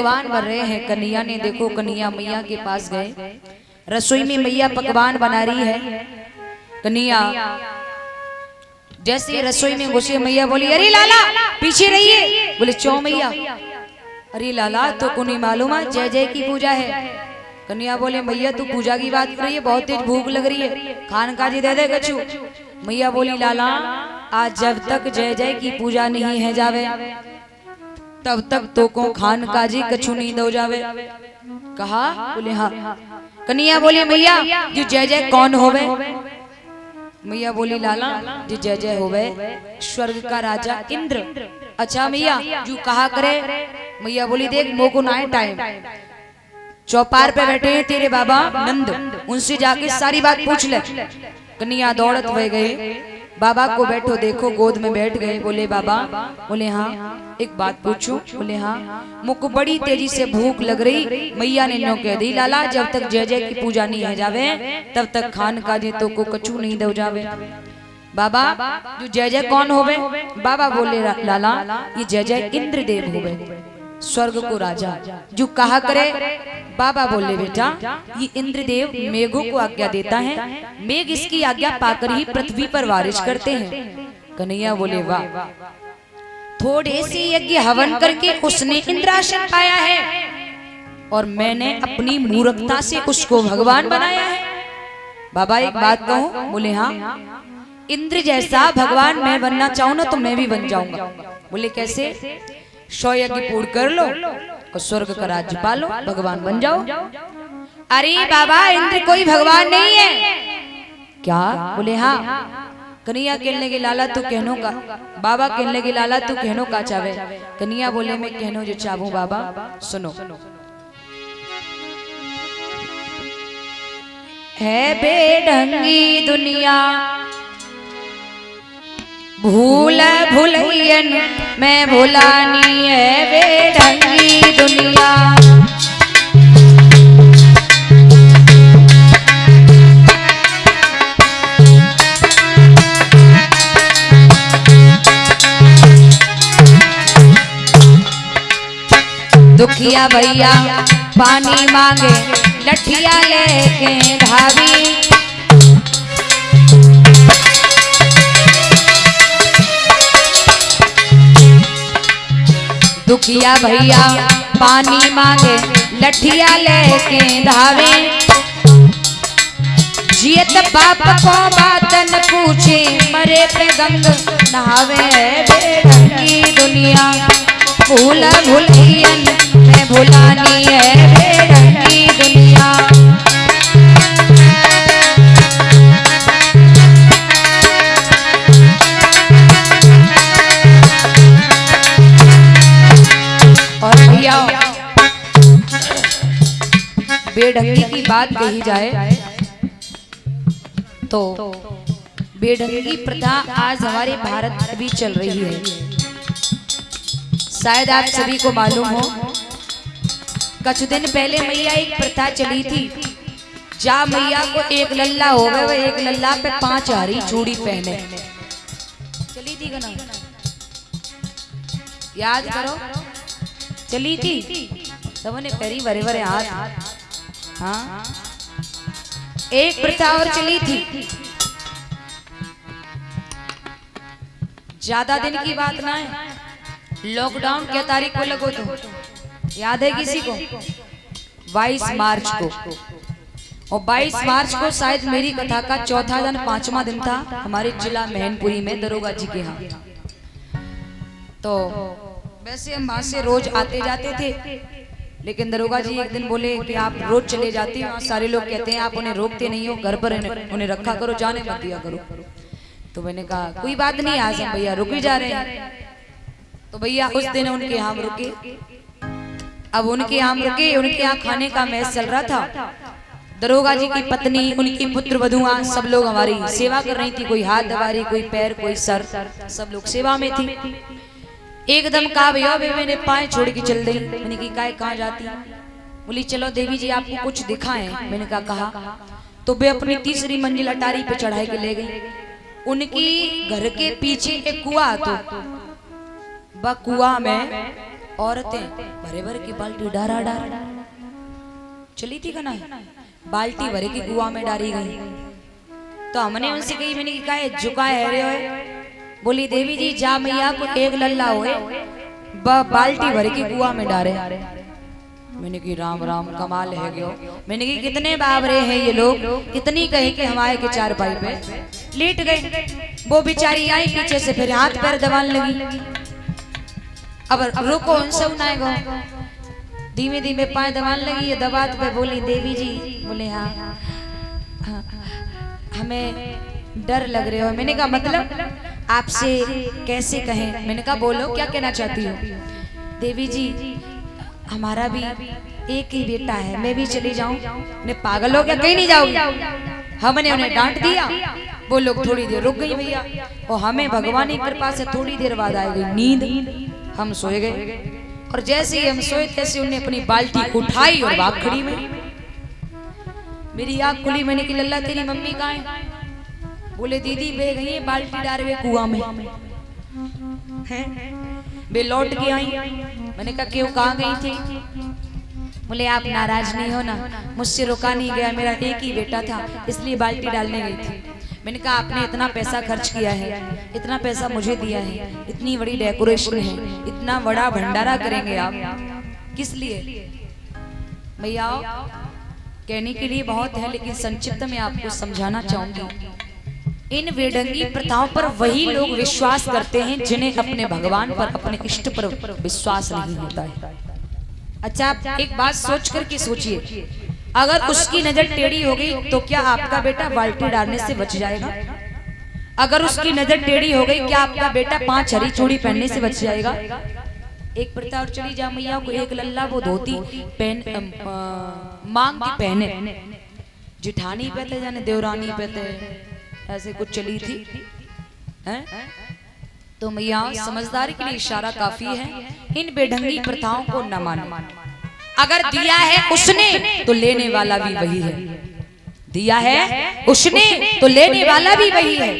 पकवान बन रहे हैं। कन्हैया ने देखो, कन्हैया मैया के पास गए, रसोई में मैया पकवान बना रही है। कन्हैया जैसे रसोई में घुसे, मैया बोली अरे लाला पीछे रहिए। बोले क्यों मैया? अरे लाला तो को नहीं मालूम है जय जय की पूजा है। कन्हैया बोले मैया तू पूजा की बात कर रही है, बहुत तेज भूख लग रही है, खान काजी दे दे कछु। मैया बोली लाला आज जब तक जय जय की पूजा नहीं है जावे तब तक तो को खान काजी कछु नहीं दो जावे। कहा? बोले हाँ। कन्हैया बोली मैया जो जय जय कौन होवे? मैया बोली लाला जो जय जय होवे स्वर्ग का राजा इंद्र। अच्छा मैया जो कहा करे? मैया बोली देख मोको ना टाइम, चौपार पे बैठे हैं तेरे बाबा नंद, उनसे जाके सारी बात पूछ ले। कन्हैया दौड़त हुए गए, बाबा को बैठो देखो, गोद में बैठ गए। बोले बाबा? बोले हाँ। एक बात पूछूं? बोले हाँ। मुझको बड़ी तेजी से भूख लग रही। मैया ने नो कह दी लाला जब तक जय जय की पूजा नहीं है जावे तब तक खान काजे तो को कछु नहीं दो जावे। बाबा जो जय जय कौन होवे? बाबा बोले लाला ये जय जय इंद्रदेव होवे, स्वर्ग को राजा। जो कहा करे? बाबा बोले बेटा ये इंद्रदेव मेघों को आज्ञा देता है, मेघ इसकी आज्ञा पाकर ही पृथ्वी पर बारिश करते हैं। कन्हैया बोले वाह, थोड़े से यज्ञ हवन करके उसने इंद्रासन पाया है और मैंने अपनी मूर्खता से उसको भगवान बनाया है। बाबा एक बात कहूं? बोले हाँ। इंद्र जैसा भगवान मैं बनना चाहूं ना तो मैं भी बन जाऊंगा। बोले कैसे? 100 यज्ञ पूर्ण कर लो और स्वर्ग का राज्य पालो, भगवान बन जाओ। अरे बाबा इंद्र कोई भगवान नहीं है क्या? बोले हाँ। कन्हैया कहने के लाला तू कहनो का? बाबा कहने के लाला तू कहनो का चावे? कन्हैया बोले मैं कहनो जो चाहूं बाबा सुनो। है बेढंगी दुनिया भूल भुलैयन मैं भुलानी है, बेढंगी दुनिया। दुखिया भैया पानी मांगे लठिया लेके धावी, दुखिया भैया पानी मांगे लठिया लेके धावे। जियत बाप को बात न पूछे मरे पे गंग नहावे, बेढंगी दुनिया भूल भुलैयन मैं भुलानी है, बेढंगी दुनिया। और भैया बेढंगी की बात कही जाए तो बेढंगी प्रथा आज हमारे भारत में भी चल रही है। शायद आप सभी को मालूम हो कुछ दिन पहले मैया एक प्रथा चली थी, जा मैया को एक लल्ला हो गए, वह एक लल्ला पे 5 हरी चूड़ी पहने। चली थी ना? याद करो, चली थी सबने पैरी भरे भरे हाथ। हाँ एक प्रथा और चली थी, ज्यादा दिन की बात ना है, लॉकडाउन क्या तारीख को लगो तो याद है किसी को? 22 मार्च को। और 22 मार्च को शायद मेरी कथा का चौथा दिन 5वां दिन था हमारे जिला मैनपुरी में दरोगा जी के यहाँ। तो वैसे हम वहां से रोज आते जाते थे, लेकिन दरोगा जी एक दिन बोले कि आप रोज चले जाते हो, सारे लोग कहते हैं आप उन्हें रोकते नहीं हो, घर पर उन्हें रखा करो, जाने मत दिया करो। तो मैंने कहा कोई बात नहीं, आज हम भैया रुक ही जा रहे हैं। तो भैया उस दिन उनके यहाँ रुके। अब उनके यहाँ रुके, उनके यहाँ खाने का मैच चल रहा था। दरोगा जी की पत्नी, उनकी पुत्र वधुआ सब लोग हमारी सेवा कर रही थी, कोई हाथ दबा रही, कोई पैर, कोई सर, सब लोग सेवा में थी। एकदम कहा भैया मैंने पाए छोड़ के चल दी। मैंने की काय कहाँ जाती? बोली चलो देवी जी आपको कुछ दिखाएं। मैंने कहा तो वे अपनी 3री मंजिल अटारी पे चढ़ाई के ले गई। उनकी घर के पीछे एक कुआं तो वह कुआं में औरतें भरे भरे की बाल्टी डारा डारा चली थी कना, बाल्टी भरे की कुआं में डाली गई। तो हमने उनसे कही, मैंने कहा है झुका है रे होए। बोली देवी जी जा मैया को एक लल्ला होए बाल्टी भरे की कुआं में डारे। मैंने की राम राम कमाल है गयो। मैंने की कितने बाबरे हैं ये लोग, इतनी कहे कि हमारे के चार पाई पे लेट गए। वो बेचारी आई पीछे से, फिर हाथ पैर दबाने लगी। अब रुको उनसे उनाएगा, धीमे धीमे पाए दबाने लगी। ये दबात पे बोली देवी जी, बोले हाँ हमें डर लग रहे हो। मैंने कहा मतलब आपसे कैसे कहें। मैंने कहा बोलो क्या कहना चाहती हो। देवी जी हमारा भी एक ही बेटा है, मैं भी चली जाऊं। ने पागल हो क्या, कहीं नहीं जाओगी। हमने उन्हें डांट दिया। वो लोग थोड़ी देर रुक गई भैया, और हमें भगवान की कृपा से थोड़ी देर बाद आ गई नींद। हम सोए गए, और जैसे ही हम सोए तैसे उन्हें अपनी बाल्टी उठाई और भाग खड़ी में। मेरी आँख खुली, मैंने की लल्ला तेरी मम्मी कहाँ है। बोले दीदी बह गई है बाल्टी डाल हुए कुआं में। वे लौट के आई। मैंने कहा क्यों, कहाँ गई थी। बोले आप नाराज नहीं हो ना, मुझसे रोका नहीं गया, मेरा एक ही बेटा था इसलिए बाल्टी डालने गई थी। मैंने कहा आपने इतना पैसा खर्च किया है, इतना पैसा मुझे दिया है, इतनी बड़ी डेकोरेशन है, इतना बड़ा भंडारा करेंगे आप किस लिए। भैया कहने के लिए बहुत है, लेकिन संक्षिप्त में आपको समझाना चाहूंगी। इन वेडंगी प्रथाओं पर वही लोग विश्वास करते हैं जिन्हें अपने भगवान पर, अपने इष्ट पर विश्वास नहीं होता है। अच्छा आप एक बात सोच करके सोचिए, अगर उसकी नजर टेढ़ी हो गई तो क्या आपका बेटा बाल्टी डालने से बच जाएगा। अगर उसकी नजर टेढ़ी हो गई, क्या आपका बेटा 5 हरी चूड़ी पहनने से बच जाएगा। एक प्रथा और चली जा मैया को एक लल्ला वो धोती पहन मांग की पहने, जिठानी पहते जाने देवरानी पहते, ऐसे कुछ चली थी हैं? तो मैया समझदारी के लिए इशारा काफी है। इन बेढंगी प्रथाओं को न मानो। अगर दिया है उसने तो लेने वाला भी वही है, दिया है उसने तो लेने वाला भी वही है।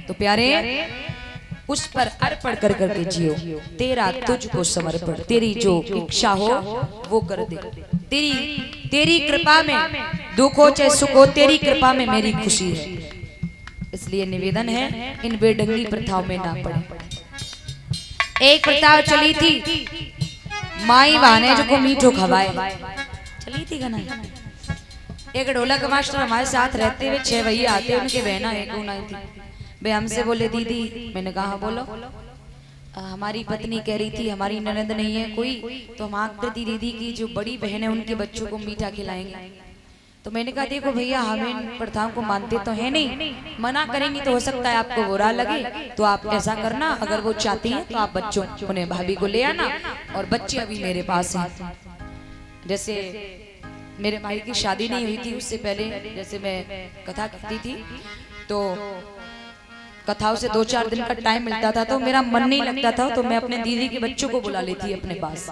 तो प्यारे उस पर अर्पण कर करके जियो, तेरा तुझको समर्पण, तेरी जो इच्छा हो वो कर दे। तेरी कृपा में दुख हो चाहे सुख हो, तेरी कृपा में मेरी खुशी है। इसलिए निवेदन है इन बेढंगी प्रथाओं में ना पड़े। एक प्रथा चली थी, माई बहाने जो को मीठो खवाए चली थी गना। एक ढोलक मास्टर हमारे साथ रहते हुए 6 भैया आते, उनके बहना एक उनाई थी। वे हमसे बोले दीदी, मैंने कहा बोलो। हमारी पत्नी कह रही थी हमारी ननद नहीं है कोई, तो हम आखते थी दीदी की जो बड़ी बहन है उनके बच्चों को मीठा खिलाएंगे। तो मैंने कहा देखो भैया हम इन प्रथाओं को मानते तो है नहीं, मना करेंगी तो हो सकता है आपको बुरा लगे, तो आप ऐसा करना अगर वो चाहती हैं तो आप बच्चों उन्हें भाभी को ले आना, और बच्चे अभी मेरे पास हैं। जैसे मेरे भाई की शादी नहीं हुई थी उससे पहले, जैसे मैं कथा करती थी तो कथाओं से 2-4 दिन का टाइम मिलता था, तो मेरा मन नहीं लगता था, तो मैं अपने दीदी के बच्चों को बुला लेती अपने पास।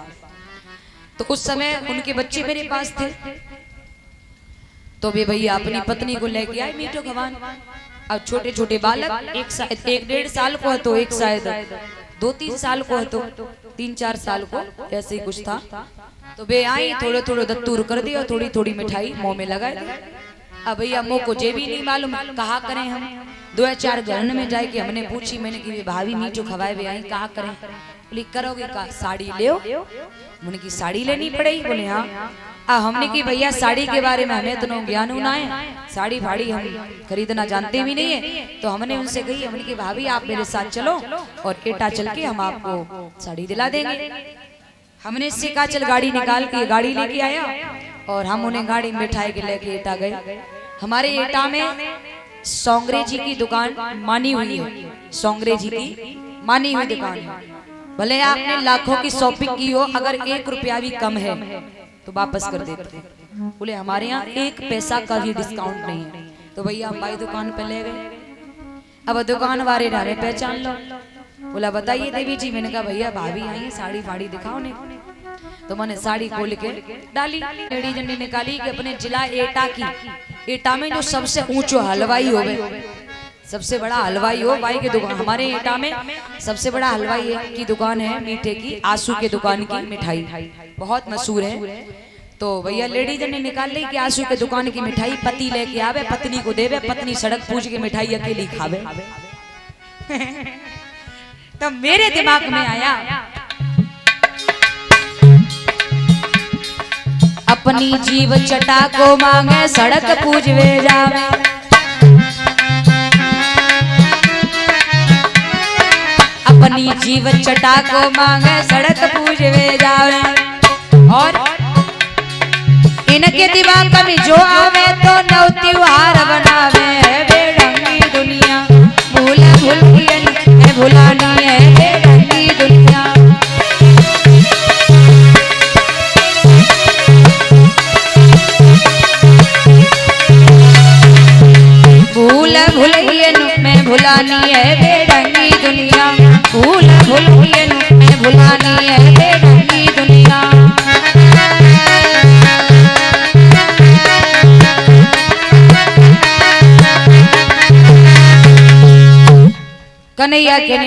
तो उस समय उनके बच्चे मेरे पास थे, तो वे भैया अपनी पत्नी को लेके आए मीठो खवान। अब छोटे छोटे बालक, एक 1-1.5 साल को है, तो एक शायद 2-3 साल को है, तो 3-4 साल को ऐसे ही कुछ था। तो वे आई, थोड़े थोड़े दत्तूर कर दिया और थोड़ी थोड़ी मिठाई मुंह में लगा दी। अब भैया मुँह को जे भी नहीं मालूम कहा करें हम। 2-4 घर में जाए कि हमने पूछी, मैंने कि भाभी मीठो खवाए वे आई कहा करें। बोली करोगे का साड़ी ले, मैंने की साड़ी लेनी पड़ेगी। बोले हाँ। हमने की भैया साड़ी के बारे में हमें इतना ज्ञान ना है, साड़ी फाड़ी हम खरीदना जानते भी नहीं है। तो हमने उनसे कही, हमने की भाभी आप मेरे साथ चलो और एटा चल के हम आपको साड़ी दिला देंगे। हमने इससे कहा चल गाड़ी निकाल के गाड़ी लेके आया, और हम उन्हें गाड़ी में बिठाए के लेके एटा गए। हमारे एटा में सोंगरे जी की दुकान मानी हुई है, सोंगरे जी की मानी हुई दुकान है। भले आपने लाखों की शॉपिंग की हो, अगर 1 रुपया भी कम है तो वापस कर देते। बोले हमारे यहाँ 1 पैसा का भी डिस्काउंट नहीं है। तो भैया हम भाई दुकान पे ले गए। अब दुकान वाले ने पहचान लो, बोला बताइए देवी जी। मैंने कहा भैया भाभी आई है, साड़ी फाड़ी दिखाओ ने। तो मैंने साड़ी खोल के डाली, लेडीज ने निकाली कि अपने जिला एटा की, एटा में जो सबसे ऊंचो हलवाई होवे, सबसे बड़ा हलवाई हो भाई की दुकान हमारे एटा में, सबसे बड़ा हलवाई की दुकान है मीठे की, आंसू के दुकान की मिठाई बहुत मशहूर है। तो भैया लेडीज ने निकाल ली कि आंसू के दुकान की मिठाई पति लेके आवे, पत्नी को देवे, पत्नी सड़क पूछ के मिठाई अकेली खावे। तो मेरे दिमाग में आया अपनी जीव चटा को मांगे सड़क पूजवे जावे, अपनी जीव चटा को मांगे सड़क पूजवे जावे। और इनके दिमाग में जो आवे तो नव त्योहार बनावे, बेढंगी दुनिया भूला भूलियन भुलानी है बेढंगी दुनिया। भूल भुलैयन में भुलानी है बेढंगी दुनिया, भूल भुलैयन में भुलानी है बेढंगी दुनिया। कन्हैया के